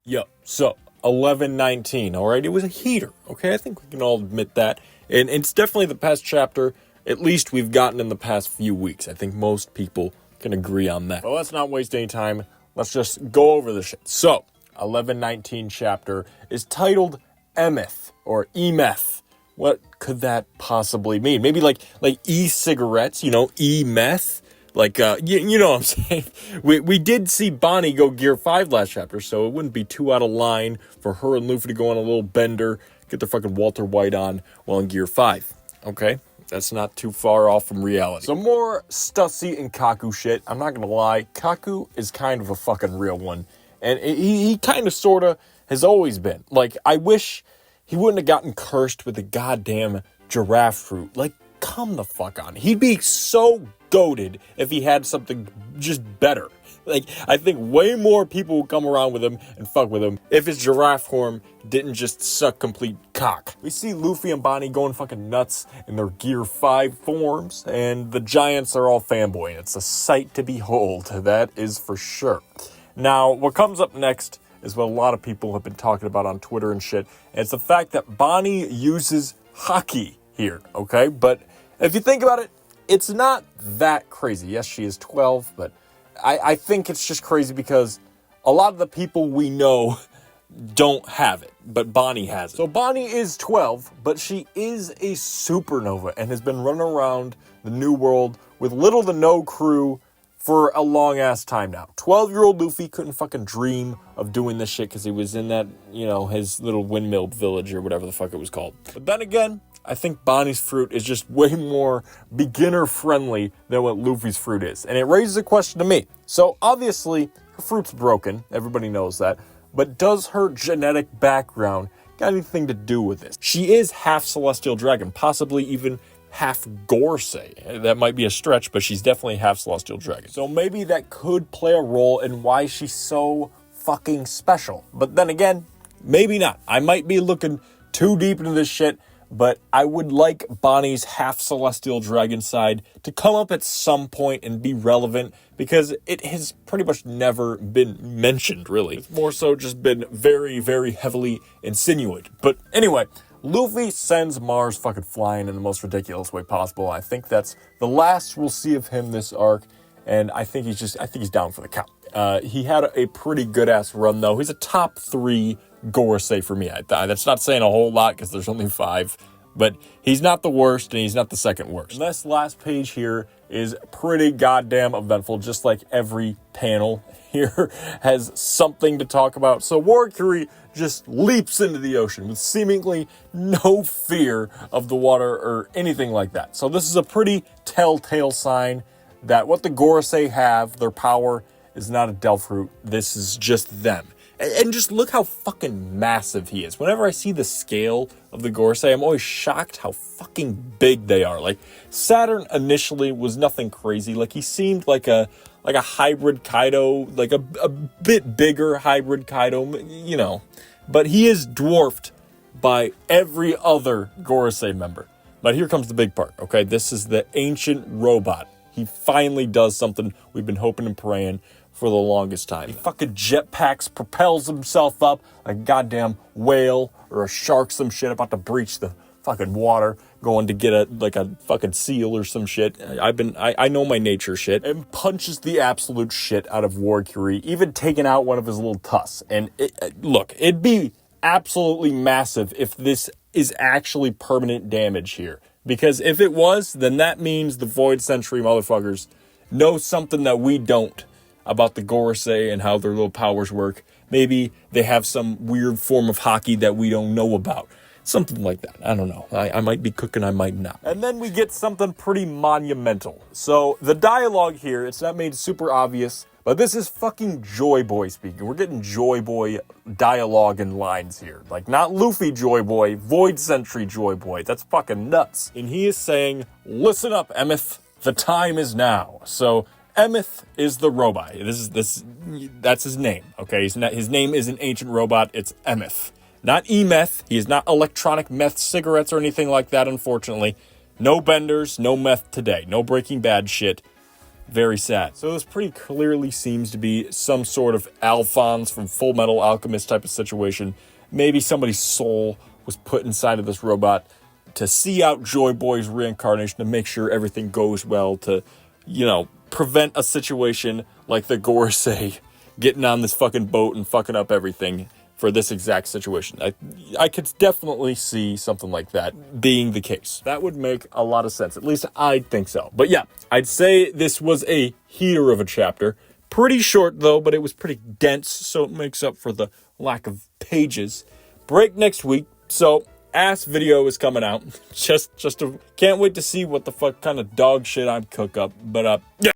Yep, so 11:19, all right? It was a heater, okay? I think we can all admit that. And it's definitely the best chapter, at least we've gotten in the past few weeks. I think most people can agree on that. But let's not waste any time. Let's just go over the shit. So, 11:19 chapter is titled Emeth, or Emeth. What could that possibly mean? Maybe like e-cigarettes, e-meth? Like, you know what I'm saying? We did see Bonnie go Gear 5 last chapter, so it wouldn't be too out of line for her and Luffy to go on a little bender, get their fucking Walter White on while in Gear 5. Okay? That's not too far off from reality. Some more Stussy and Kaku shit. I'm not gonna lie, Kaku is kind of a fucking real one. And he kind of, sort of, has always been. Like, I wish he wouldn't have gotten cursed with the goddamn giraffe fruit. Like, come the fuck on. He'd be so goated if he had something just better. Like, I think way more people would come around with him and fuck with him if his giraffe form didn't just suck complete cock. We see Luffy and Bonnie going fucking nuts in their Gear 5 forms, and the Giants are all fanboying. It's a sight to behold, that is for sure. Now, what comes up next is what a lot of people have been talking about on Twitter and shit, and it's the fact that Bonnie uses haki here, okay? But if you think about it, it's not that crazy. Yes, she is 12, but I think it's just crazy because a lot of the people we know don't have it, but Bonnie has it. So Bonnie is 12, but she is a supernova and has been running around the New World with little to no crew for a long-ass time now. 12-year-old Luffy couldn't fucking dream of doing this shit because he was in that, his little windmill village or whatever the fuck it was called. But then again, I think Bonnie's fruit is just way more beginner-friendly than what Luffy's fruit is. And it raises a question to me. So, obviously, her fruit's broken. Everybody knows that. But does her genetic background got anything to do with this? She is half Celestial Dragon, possibly even half Gorsei. That might be a stretch, but she's definitely half Celestial Dragon. So maybe that could play a role in why she's so fucking special. But then again, maybe not. I might be looking too deep into this shit, but I would like Bonnie's half Celestial Dragon side to come up at some point and be relevant, because it has pretty much never been mentioned, really. It's more so just been very, very heavily insinuated. But anyway, Luffy sends Mars fucking flying in the most ridiculous way possible. I think that's the last we'll see of him this arc, and I think he's down for the count. He had a pretty good-ass run, though. He's a top 3 Gorsei for me. That's not saying a whole lot because there's only 5, but he's not the worst and he's not the second worst. And this last page here is pretty goddamn eventful, just like every panel here has something to talk about. So Warikiri just leaps into the ocean with seemingly no fear of the water or anything like that. So this is a pretty telltale sign that what the Gorsei have, their power, is not a Delph root. This is just them. And just look how fucking massive he is. Whenever I see the scale of the Gorsei, I'm always shocked how fucking big they are. Like, Saturn initially was nothing crazy. Like, he seemed like a hybrid Kaido, like a bit bigger hybrid Kaido, But he is dwarfed by every other Gorsei member. But here comes the big part, okay? This is the ancient robot. He finally does something we've been hoping and praying for the longest time. He fucking jetpacks, propels himself up like a goddamn whale or a shark, some shit, about to breach the fucking water, going to get a fucking seal or some shit. I know my nature shit. And punches the absolute shit out of Warikiri, even taking out one of his little tusks. And look, it'd be absolutely massive if this is actually permanent damage here. Because if it was, then that means the Void Century motherfuckers know something that we don't about the Gorsei and how their little powers work. Maybe they have some weird form of haki that we don't know about. Something like that. I don't know. I might be cooking, I might not. And then we get something pretty monumental. So the dialogue here, it's not made super obvious, but this is fucking Joy Boy speaking. We're getting Joy Boy dialogue and lines here. Like, not Luffy Joy Boy, Void Century Joy Boy. That's fucking nuts. And he is saying, listen up, Emeth. The time is now. So Emeth is the robot. That's his name, okay? His name is an ancient robot. It's Emeth. Not E-meth. He is not electronic meth cigarettes or anything like that, unfortunately. No benders, no meth today. No Breaking Bad shit. Very sad. So this pretty clearly seems to be some sort of Alphonse from Full Metal Alchemist type of situation. Maybe somebody's soul was put inside of this robot to see out Joy Boy's reincarnation, to make sure everything goes well, to, prevent a situation like the Gorosei getting on this fucking boat and fucking up everything for this exact situation. I could definitely see something like that being the case. That would make a lot of sense. At least I'd think so. But yeah, I'd say this was a heater of a chapter. Pretty short though, but it was pretty dense, so it makes up for the lack of pages. Break next week, so ass video is coming out. Can't wait to see what the fuck kind of dog shit I cook up. But yeah.